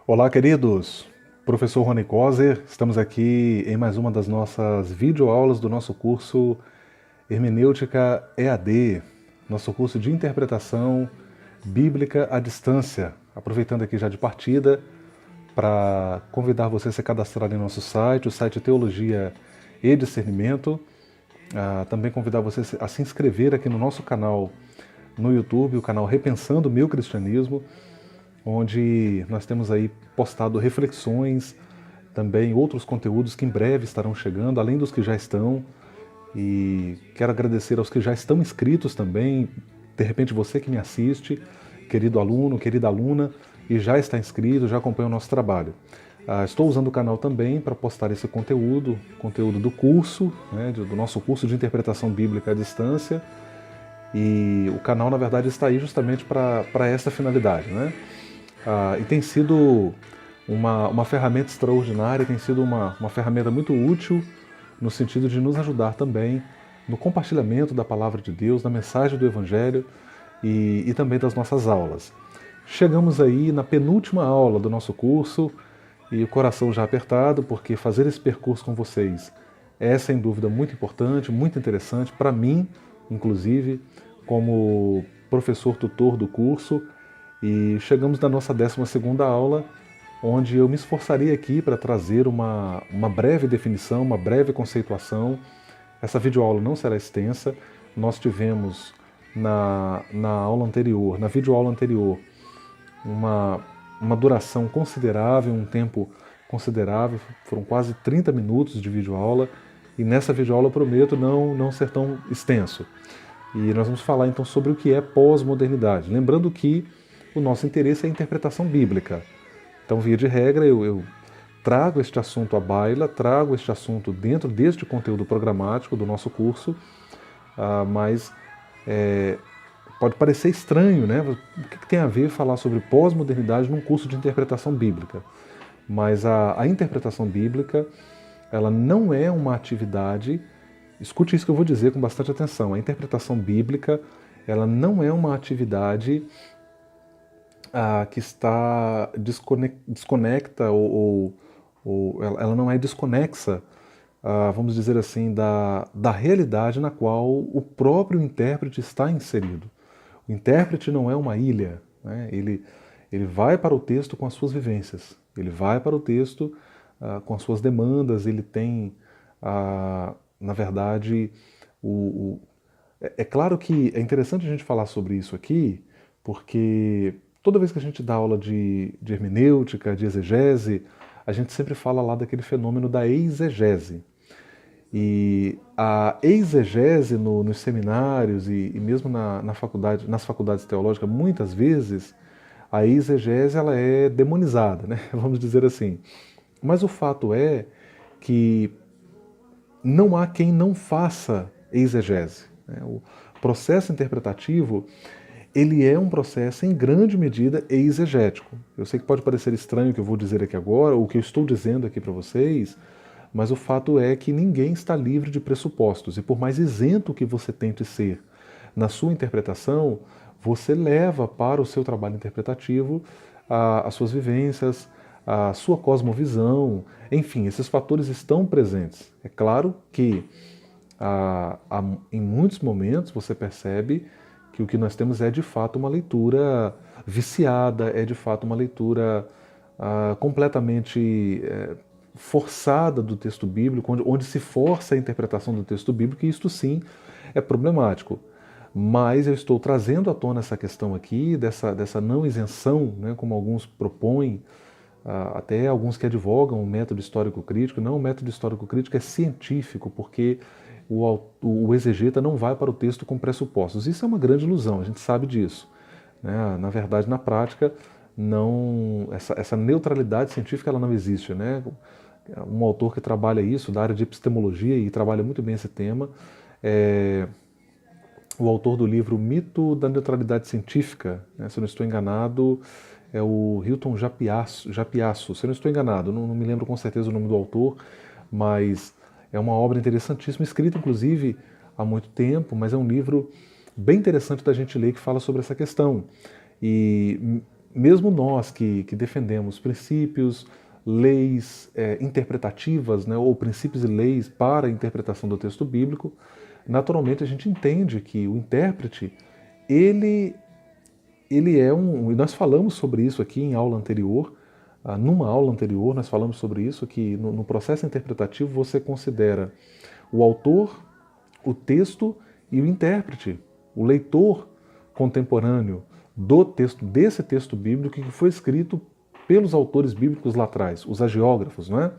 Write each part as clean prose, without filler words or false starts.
Olá, queridos! Professor Rony Coser, estamos aqui em mais uma das nossas videoaulas do nosso curso Hermenêutica EAD, nosso curso de interpretação bíblica à distância. Aproveitando aqui já de partida para convidar você a se cadastrar em nosso site, o site Teologia e Discernimento. Também convidar você a se inscrever aqui no nosso canal no YouTube, o canal Repensando o Meu Cristianismo, onde nós temos aí postado reflexões, também outros conteúdos que em breve estarão chegando, além dos que já estão. E quero agradecer aos que já estão inscritos também, de repente você que me assiste, querido aluno, querida aluna, e já está inscrito, já acompanha o nosso trabalho. Estou usando o canal também para postar esse conteúdo do curso, né, do nosso curso de interpretação bíblica à distância. E o canal, na verdade, está aí justamente para essa finalidade, né? E tem sido uma ferramenta extraordinária, tem sido uma ferramenta muito útil no sentido de nos ajudar também no compartilhamento da palavra de Deus, da mensagem do Evangelho e também das nossas aulas. Chegamos aí na penúltima aula do nosso curso e o coração já apertado, porque fazer esse percurso com vocês é sem dúvida muito importante, muito interessante para mim, inclusive, como professor tutor do curso. E chegamos na nossa 12ª aula, onde eu me esforçarei aqui para trazer uma breve definição, uma breve conceituação. Essa videoaula não será extensa. Nós tivemos na aula anterior, na videoaula anterior, uma duração considerável, um tempo considerável, foram quase 30 minutos de videoaula, e nessa videoaula eu prometo não ser tão extenso. E nós vamos falar então sobre o que é pós-modernidade. Lembrando que o nosso interesse é a interpretação bíblica. Então, via de regra, eu trago este assunto à baila, trago este assunto dentro deste conteúdo programático do nosso curso, mas pode parecer estranho, né? O que tem a ver falar sobre pós-modernidade num curso de interpretação bíblica? Mas a interpretação bíblica, ela não é uma atividade, escute isso que eu vou dizer com bastante atenção, a interpretação bíblica, ela não é uma atividade que está desconecta ou ela não é desconexa, vamos dizer assim, da realidade na qual o próprio intérprete está inserido. O intérprete não é uma ilha, né? Ele vai para o texto com as suas vivências, ele vai para o texto com as suas demandas, ele tem, na verdade, é claro que é interessante a gente falar sobre isso aqui, porque toda vez que a gente dá aula de hermenêutica, de exegese, a gente sempre fala lá daquele fenômeno da exegese. E a exegese nos seminários e mesmo nas faculdades teológicas, muitas vezes, a exegese ela é demonizada, né? Vamos dizer assim. Mas o fato é que não há quem não faça exegese, né? O processo interpretativo, ele é um processo, em grande medida, exegético. Eu sei que pode parecer estranho o que eu vou dizer aqui agora, ou o que eu estou dizendo aqui para vocês, mas o fato é que ninguém está livre de pressupostos, e por mais isento que você tente ser na sua interpretação, você leva para o seu trabalho interpretativo as suas vivências, a sua cosmovisão, enfim, esses fatores estão presentes. É claro que em muitos momentos você percebe que o que nós temos é de fato uma leitura viciada, é de fato uma leitura completamente forçada do texto bíblico, onde se força a interpretação do texto bíblico, e isto sim é problemático. Mas eu estou trazendo à tona essa questão aqui, dessa não isenção, né, como alguns propõem, até alguns que advogam o método histórico-crítico. Não, o método histórico-crítico é científico, porque o exegeta não vai para o texto com pressupostos. Isso é uma grande ilusão, a gente sabe disso, né? Na verdade, na prática, essa neutralidade científica ela não existe, né? Um autor que trabalha isso, da área de epistemologia, e trabalha muito bem esse tema, é o autor do livro Mito da Neutralidade Científica, né? Se eu não estou enganado, é o Hilton Japiasso, se eu não estou enganado, não me lembro com certeza o nome do autor, mas é uma obra interessantíssima, escrita inclusive há muito tempo, mas é um livro bem interessante da gente ler, que fala sobre essa questão. E mesmo nós que defendemos princípios, leis interpretativas, né, ou princípios e leis para a interpretação do texto bíblico, naturalmente a gente entende que o intérprete, ele, ele é e nós falamos sobre isso aqui em aula anterior, numa aula anterior nós falamos sobre isso, que no processo interpretativo você considera o autor, o texto e o intérprete, o leitor contemporâneo do texto, desse texto bíblico que foi escrito pelos autores bíblicos lá atrás, os hagiógrafos, não é?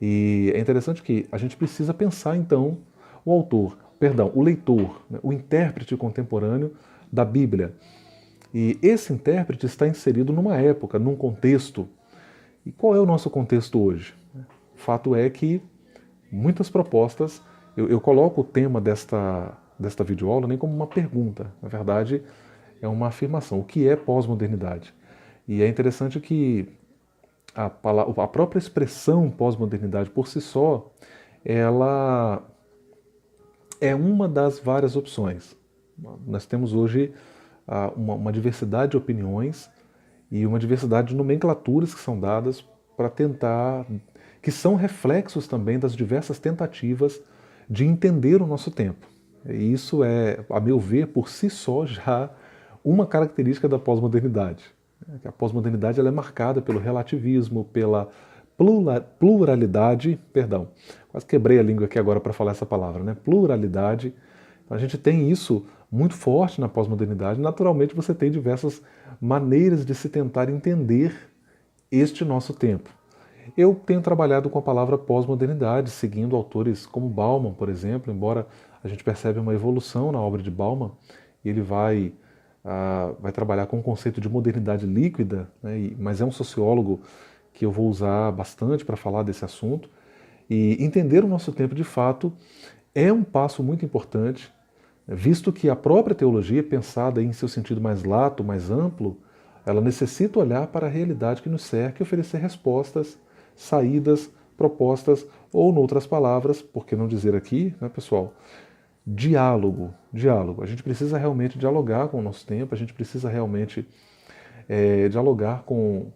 E é interessante que a gente precisa pensar então o leitor, né, o intérprete contemporâneo da Bíblia. E esse intérprete está inserido numa época, num contexto. E qual é o nosso contexto hoje? O fato é que muitas propostas, eu coloco o tema desta videoaula nem como uma pergunta, na verdade é uma afirmação. O que é pós-modernidade? E é interessante que a própria expressão pós-modernidade por si só, ela é uma das várias opções. Nós temos hoje uma diversidade de opiniões e uma diversidade de nomenclaturas que são dadas para tentar, que são reflexos também das diversas tentativas de entender o nosso tempo. E isso é, a meu ver, por si só já uma característica da pós-modernidade. A pós-modernidade ela é marcada pelo relativismo, pela pluralidade, perdão, quase quebrei a língua aqui agora para falar essa palavra, né? Pluralidade. A gente tem isso muito forte na pós-modernidade. Naturalmente você tem diversas maneiras de se tentar entender este nosso tempo. Eu tenho trabalhado com a palavra pós-modernidade, seguindo autores como Bauman, por exemplo, embora a gente percebe uma evolução na obra de Bauman, e ele vai trabalhar com o conceito de modernidade líquida, né, mas é um sociólogo que eu vou usar bastante para falar desse assunto. E entender o nosso tempo de fato é um passo muito importante, visto que a própria teologia, pensada em seu sentido mais lato, mais amplo, ela necessita olhar para a realidade que nos cerca e oferecer respostas, saídas, propostas, ou, em outras palavras, por que não dizer aqui, né, pessoal, diálogo. A gente precisa realmente dialogar com o nosso tempo, a gente precisa realmente dialogar com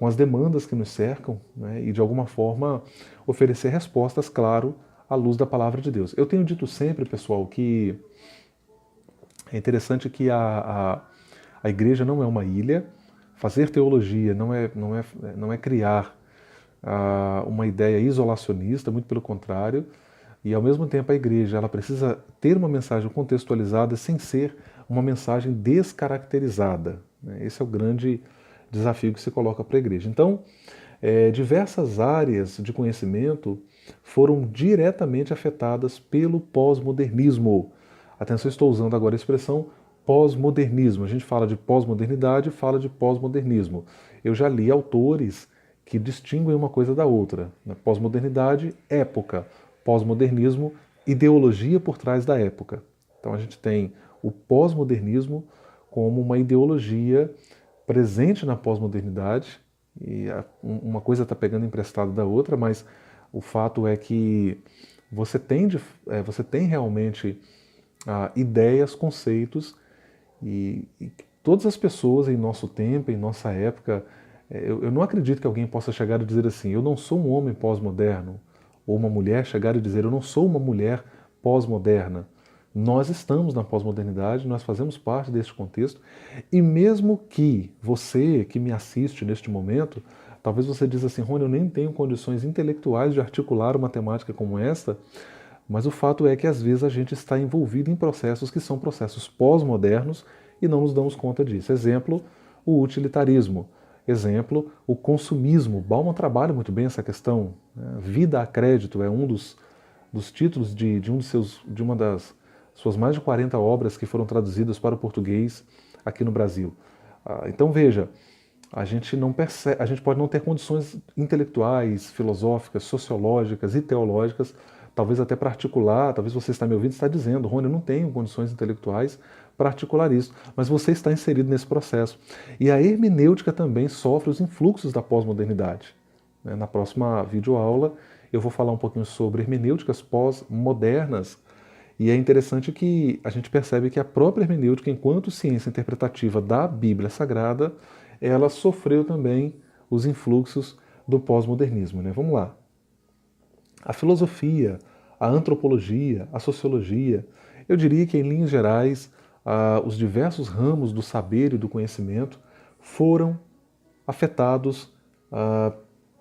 as demandas que nos cercam, né, e de alguma forma oferecer respostas, claro, à luz da palavra de Deus. Eu tenho dito sempre, pessoal, que é interessante que a igreja não é uma ilha, fazer teologia não é criar uma ideia isolacionista, muito pelo contrário, e ao mesmo tempo a igreja ela precisa ter uma mensagem contextualizada sem ser uma mensagem descaracterizada, né? Esse é o grande desafio que se coloca para a igreja. Então, diversas áreas de conhecimento foram diretamente afetadas pelo pós-modernismo. Atenção, estou usando agora a expressão pós-modernismo. A gente fala de pós-modernidade, fala de pós-modernismo. Eu já li autores que distinguem uma coisa da outra. Pós-modernidade, época. Pós-modernismo, ideologia por trás da época. Então a gente tem o pós-modernismo como uma ideologia presente na pós-modernidade, e uma coisa está pegando emprestado da outra, mas o fato é que você tem realmente ideias, conceitos, e todas as pessoas em nosso tempo, em nossa época, eu não acredito que alguém possa chegar e dizer assim, eu não sou um homem pós-moderno, ou uma mulher chegar e dizer, eu não sou uma mulher pós-moderna. Nós estamos na pós-modernidade, nós fazemos parte deste contexto, e mesmo que você que me assiste neste momento, talvez você diz assim, Rony, eu nem tenho condições intelectuais de articular uma temática como esta, mas o fato é que às vezes a gente está envolvido em processos que são processos pós-modernos e não nos damos conta disso. Exemplo, o utilitarismo. Exemplo, o consumismo. Bauman trabalha muito bem essa questão. Né? Vida a crédito é um dos títulos de uma das suas mais de 40 obras que foram traduzidas para o português aqui no Brasil. Então veja, a gente pode não ter condições intelectuais, filosóficas, sociológicas e teológicas, talvez até para articular, talvez você está me ouvindo e está dizendo, Rony, eu não tenho condições intelectuais para articular isso, mas você está inserido nesse processo. E a hermenêutica também sofre os influxos da pós-modernidade. Na próxima videoaula eu vou falar um pouquinho sobre hermenêuticas pós-modernas, e é interessante que a gente percebe que a própria hermenêutica, enquanto ciência interpretativa da Bíblia Sagrada, ela sofreu também os influxos do pós-modernismo, né? Vamos lá. A filosofia, a antropologia, a sociologia, eu diria que, em linhas gerais, os diversos ramos do saber e do conhecimento foram afetados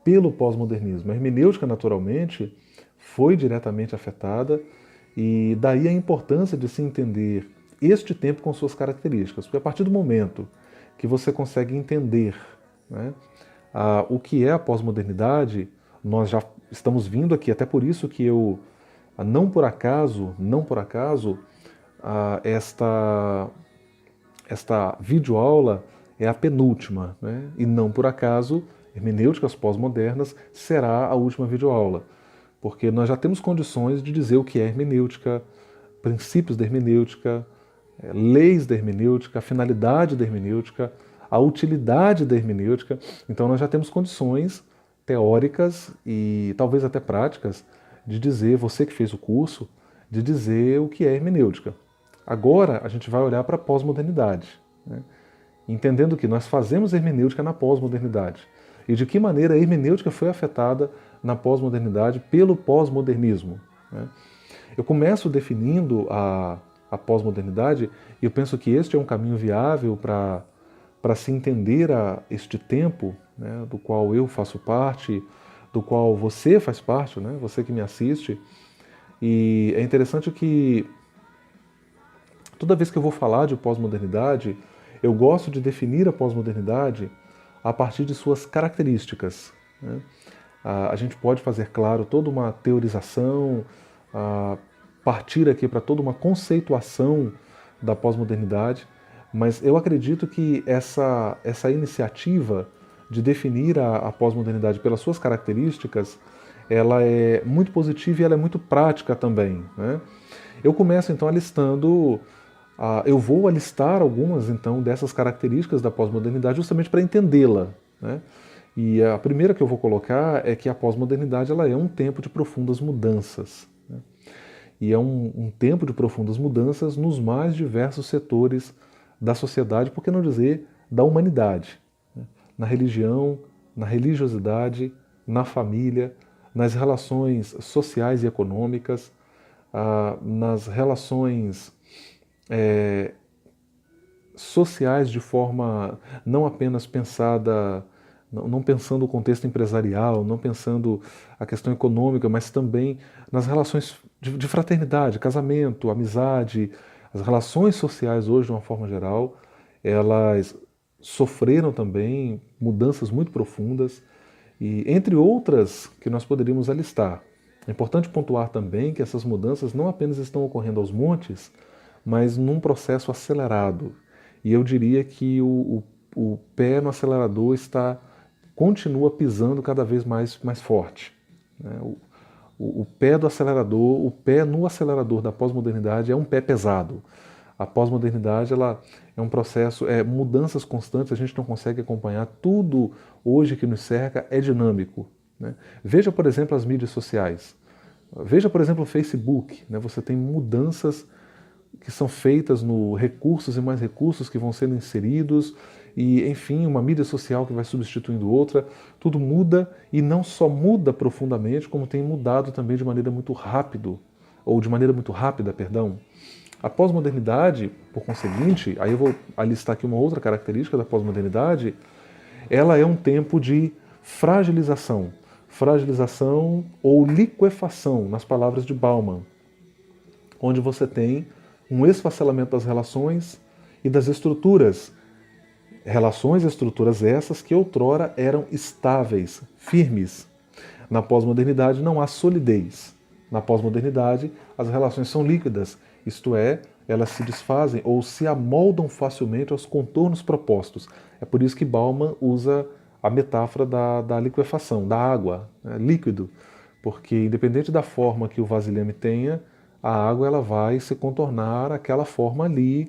pelo pós-modernismo. A hermenêutica, naturalmente, foi diretamente afetada, e daí a importância de se entender este tempo com suas características, porque a partir do momento que você consegue entender, né, o que é a pós-modernidade, nós já estamos vindo aqui, até por isso que eu, não por acaso, esta videoaula é a penúltima, né? E não por acaso, Hermenêuticas Pós-Modernas será a última videoaula, porque nós já temos condições de dizer o que é hermenêutica, princípios da hermenêutica, leis da hermenêutica, a finalidade da hermenêutica, a utilidade da hermenêutica. Então nós já temos condições teóricas e talvez até práticas de dizer, você que fez o curso, de dizer o que é hermenêutica. Agora a gente vai olhar para a pós-modernidade, né? Entendendo que nós fazemos hermenêutica na pós-modernidade e de que maneira a hermenêutica foi afetada na pós-modernidade pelo pós-modernismo, né? Eu começo definindo a pós-modernidade e eu penso que este é um caminho viável para se entender este tempo, né, do qual eu faço parte, do qual você faz parte, né, você que me assiste. E é interessante que toda vez que eu vou falar de pós-modernidade, eu gosto de definir a pós-modernidade a partir de suas características, né? A gente pode fazer, claro, toda uma teorização, partir aqui para toda uma conceituação da pós-modernidade, mas eu acredito que essa iniciativa de definir a pós-modernidade pelas suas características, ela é muito positiva e ela é muito prática também, né? Eu começo então alistando, eu vou alistar algumas então dessas características da pós-modernidade justamente para entendê-la, né? E a primeira que eu vou colocar é que a pós-modernidade ela é um tempo de profundas mudanças, né? E é um tempo de profundas mudanças nos mais diversos setores da sociedade, por que não dizer da humanidade, né? Na religião, na religiosidade, na família, nas relações sociais e econômicas, nas relações sociais de forma não apenas pensada, não pensando o contexto empresarial, não pensando a questão econômica, mas também nas relações de fraternidade, casamento, amizade. As relações sociais hoje, de uma forma geral, elas sofreram também mudanças muito profundas, e entre outras que nós poderíamos alistar. É importante pontuar também que essas mudanças não apenas estão ocorrendo aos montes, mas num processo acelerado. E eu diria que o pé no acelerador continua pisando cada vez mais forte, né? O pé do acelerador, o pé no acelerador da pós-modernidade é um pé pesado. A pós-modernidade ela é um processo, mudanças constantes, a gente não consegue acompanhar. Tudo hoje que nos cerca é dinâmico, né? Veja, por exemplo, as mídias sociais. Veja, por exemplo, o Facebook, né? Você tem mudanças que são feitas no recursos e mais recursos que vão sendo inseridos, e enfim, uma mídia social que vai substituindo outra, tudo muda, e não só muda profundamente, como tem mudado também de maneira muito rápida, perdão. A pós-modernidade, por conseguinte, aí eu vou alistar aqui uma outra característica da pós-modernidade, ela é um tempo de fragilização ou liquefação, nas palavras de Bauman, onde você tem um esfacelamento das relações e das estruturas. Relações e estruturas essas que outrora eram estáveis, firmes. Na pós-modernidade não há solidez. Na pós-modernidade as relações são líquidas, isto é, elas se desfazem ou se amoldam facilmente aos contornos propostos. É por isso que Bauman usa a metáfora da liquefação, da água, né, líquido, porque independente da forma que o vasilhame tenha, a água ela vai se contornar aquela forma ali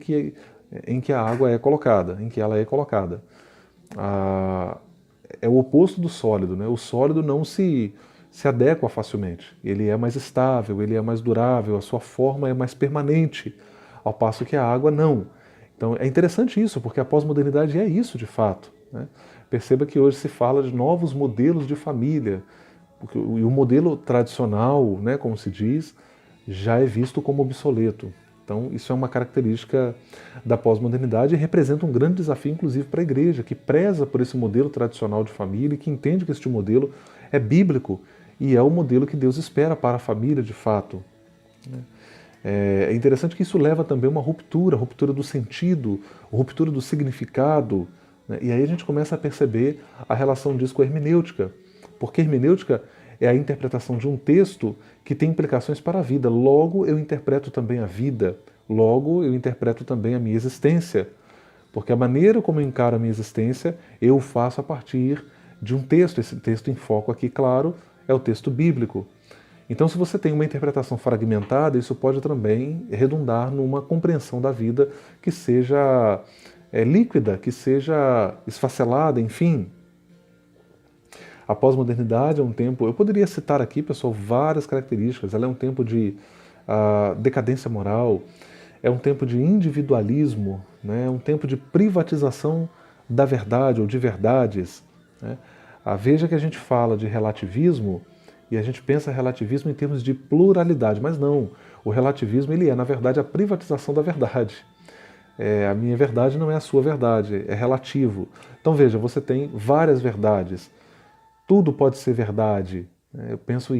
em que a água é colocada, em que ela é colocada. É o oposto do sólido, né? O sólido não se adequa facilmente, ele é mais estável, ele é mais durável, a sua forma é mais permanente, ao passo que a água não. Então é interessante isso, porque a pós-modernidade é isso de fato. né? Perceba que hoje se fala de novos modelos de família, porque o modelo tradicional, né, como se diz, já é visto como obsoleto. Então, isso é uma característica da pós-modernidade e representa um grande desafio, inclusive, para a igreja, que preza por esse modelo tradicional de família e que entende que este modelo é bíblico e é o modelo que Deus espera para a família, de fato. É interessante que isso leva também a uma ruptura do sentido, ruptura do significado, né? E aí a gente começa a perceber a relação disso com a hermenêutica, porque a hermenêutica é a interpretação de um texto que tem implicações para a vida. Logo, eu interpreto também a vida. Logo, eu interpreto também a minha existência. Porque a maneira como eu encaro a minha existência, eu faço a partir de um texto. Esse texto em foco aqui, claro, é o texto bíblico. Então, se você tem uma interpretação fragmentada, isso pode também redundar numa compreensão da vida que seja líquida, que seja esfacelada, enfim. A pós-modernidade é um tempo, eu poderia citar aqui, pessoal, várias características. Ela é um tempo de decadência moral, é um tempo de individualismo, né? É um tempo de privatização da verdade ou de verdades, né? Veja que a gente fala de relativismo e a gente pensa relativismo em termos de pluralidade, mas não. O relativismo ele é, na verdade, a privatização da verdade. A minha verdade não é a sua verdade, é relativo. Então veja, você tem várias verdades. Tudo pode ser verdade. Eu penso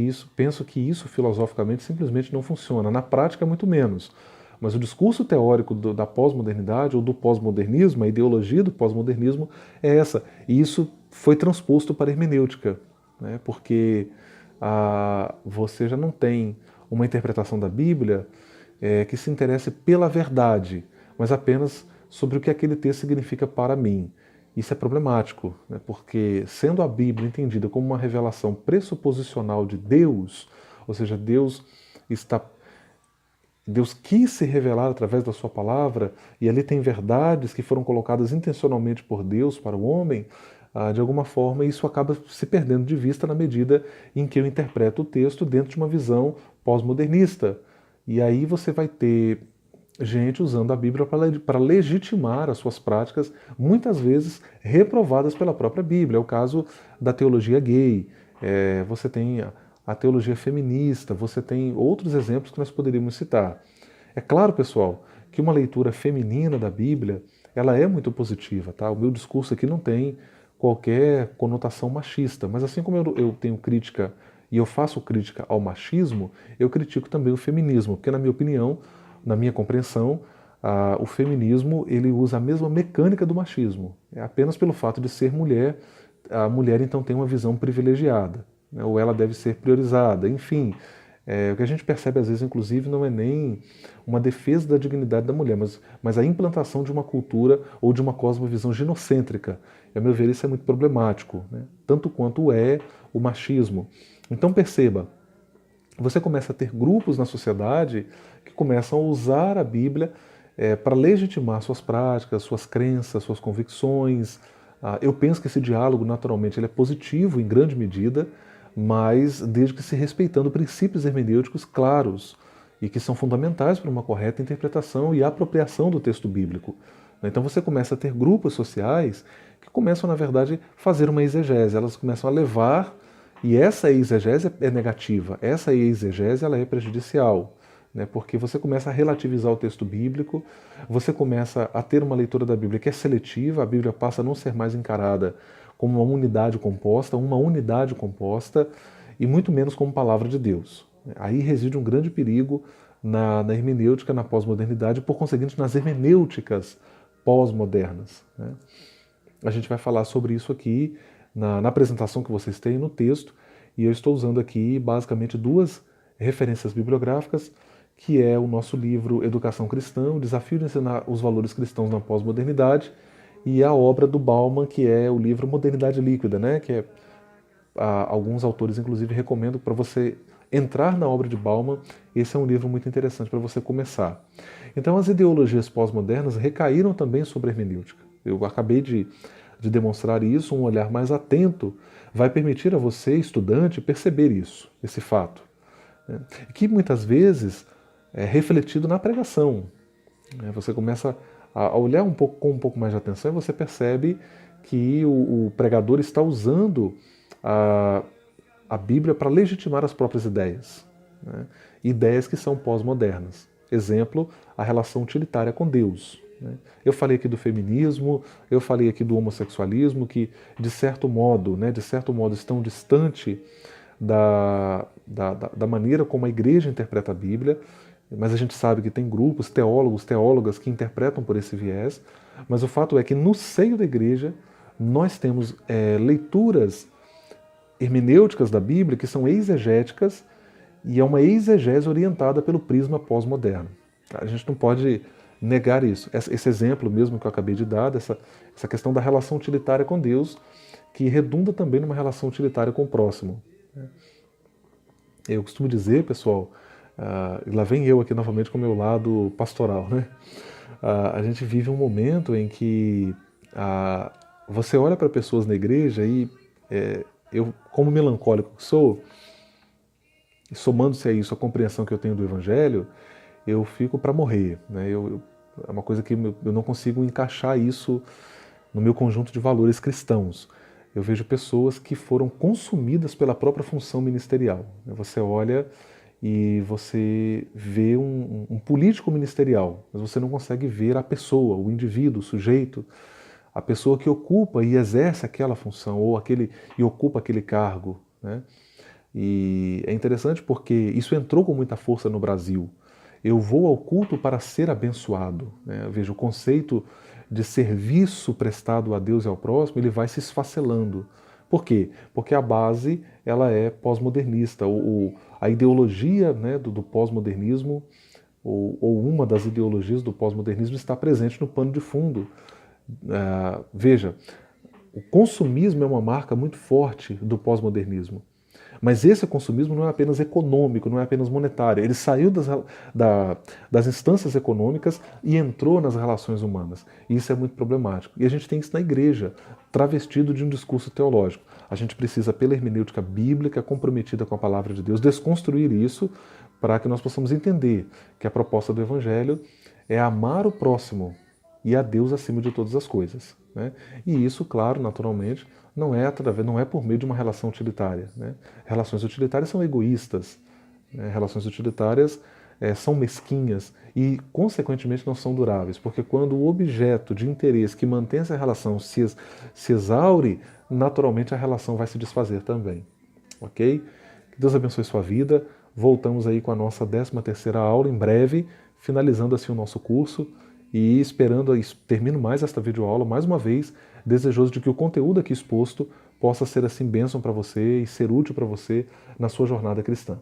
que isso filosoficamente simplesmente não funciona. Na prática, muito menos. Mas o discurso teórico da pós-modernidade ou do pós-modernismo, a ideologia do pós-modernismo é essa. E isso foi transposto para a hermenêutica, né? Porque você já não tem uma interpretação da Bíblia que se interesse pela verdade, mas apenas sobre o que aquele texto significa para mim. Isso é problemático, né? Porque sendo a Bíblia entendida como uma revelação pressuposicional de Deus, ou seja, Deus quis se revelar através da sua palavra, e ali tem verdades que foram colocadas intencionalmente por Deus para o homem, de alguma forma isso acaba se perdendo de vista na medida em que eu interpreto o texto dentro de uma visão pós-modernista. E aí você vai ter gente usando a Bíblia para legitimar as suas práticas, muitas vezes reprovadas pela própria Bíblia. É o caso da teologia gay, você tem a teologia feminista, você tem outros exemplos que nós poderíamos citar. É claro, pessoal, que uma leitura feminina da Bíblia, ela é muito positiva, tá? O meu discurso aqui não tem qualquer conotação machista, mas assim como eu tenho crítica e eu faço crítica ao machismo, eu critico também o feminismo, porque na minha opinião, na minha compreensão, o feminismo ele usa a mesma mecânica do machismo. É apenas pelo fato de ser mulher, a mulher então tem uma visão privilegiada, né? Ou ela deve ser priorizada, enfim. O que a gente percebe às vezes, inclusive, não é nem uma defesa da dignidade da mulher, mas a implantação de uma cultura ou de uma cosmovisão ginocêntrica. E, a meu ver, isso é muito problemático, né? Tanto quanto é o machismo. Então perceba, você começa a ter grupos na sociedade que começam a usar a Bíblia para legitimar suas práticas, suas crenças, suas convicções. Eu penso que esse diálogo, naturalmente, ele é positivo em grande medida, mas desde que se respeitando princípios hermenêuticos claros e que são fundamentais para uma correta interpretação e apropriação do texto bíblico. Então você começa a ter grupos sociais que começam, na verdade, a fazer uma exegese, elas começam a levar, e essa exegese é negativa, essa exegese ela é prejudicial, né? Porque você começa a relativizar o texto bíblico, você começa a ter uma leitura da Bíblia que é seletiva, a Bíblia passa a não ser mais encarada como uma unidade composta, e muito menos como palavra de Deus. Aí reside um grande perigo na hermenêutica, na pós-modernidade, por conseguinte, nas hermenêuticas pós-modernas, né? A gente vai falar sobre isso aqui na apresentação que vocês têm no texto, e eu estou usando aqui basicamente duas referências bibliográficas, que é o nosso livro Educação Cristã, o desafio de ensinar os valores cristãos na pós-modernidade, e a obra do Bauman, que é o livro Modernidade Líquida, né? Que alguns autores, inclusive, recomendam para você entrar na obra de Bauman. Esse é um livro muito interessante para você começar. Então, as ideologias pós-modernas recaíram também sobre a hermenêutica. Eu acabei de demonstrar isso, um olhar mais atento vai permitir a você, estudante, perceber isso, esse fato, né? Que muitas vezes é refletido na pregação. Você começa a olhar com um pouco mais de atenção e você percebe que o pregador está usando a Bíblia para legitimar as próprias ideias, né? Ideias que são pós-modernas. Exemplo, a relação utilitária com Deus, né? Eu falei aqui do feminismo, eu falei aqui do homossexualismo, que de certo modo, né, estão distante da maneira como a igreja interpreta a Bíblia, mas a gente sabe que tem grupos, teólogos, teólogas que interpretam por esse viés, mas o fato é que no seio da igreja nós temos leituras hermenêuticas da Bíblia que são exegéticas e é uma exegese orientada pelo prisma pós-moderno. A gente não pode negar isso. Esse exemplo mesmo que eu acabei de dar, essa questão da relação utilitária com Deus, que redunda também numa relação utilitária com o próximo. Eu costumo dizer, pessoal, e lá vem eu aqui novamente com o meu lado pastoral, né? A gente vive um momento em que você olha para pessoas na igreja e eu, como melancólico que sou, somando-se a isso a compreensão que eu tenho do Evangelho, eu fico para morrer, né? É uma coisa que eu não consigo encaixar isso no meu conjunto de valores cristãos. Eu vejo pessoas que foram consumidas pela própria função ministerial. Você olha e você vê um político ministerial, mas você não consegue ver a pessoa, o indivíduo, o sujeito, a pessoa que ocupa e exerce aquela função e ocupa aquele cargo, né? E é interessante porque isso entrou com muita força no Brasil. Eu vou ao culto para ser abençoado, né? Veja, o conceito de serviço prestado a Deus e ao próximo, ele vai se esfacelando. Por quê? Porque a base ela é pós-modernista. A ideologia, né, do pós-modernismo, ou uma das ideologias do pós-modernismo está presente no pano de fundo. Veja, o consumismo é uma marca muito forte do pós-modernismo. Mas esse consumismo não é apenas econômico, não é apenas monetário. Ele saiu das instâncias econômicas e entrou nas relações humanas. E isso é muito problemático. E a gente tem isso na igreja, travestido de um discurso teológico. A gente precisa, pela hermenêutica bíblica, comprometida com a palavra de Deus, desconstruir isso para que nós possamos entender que a proposta do Evangelho é amar o próximo e a Deus acima de todas as coisas, né? E isso, claro, naturalmente, não é por meio de uma relação utilitária, né? Relações utilitárias são egoístas, né? Relações utilitárias são mesquinhas e, consequentemente, não são duráveis, porque quando o objeto de interesse que mantém essa relação se exaure, naturalmente a relação vai se desfazer também, ok? Que Deus abençoe sua vida. Voltamos aí com a nossa 13ª aula em breve, finalizando assim o nosso curso. E termino mais esta videoaula, mais uma vez, desejoso de que o conteúdo aqui exposto possa ser assim bênção para você e ser útil para você na sua jornada cristã.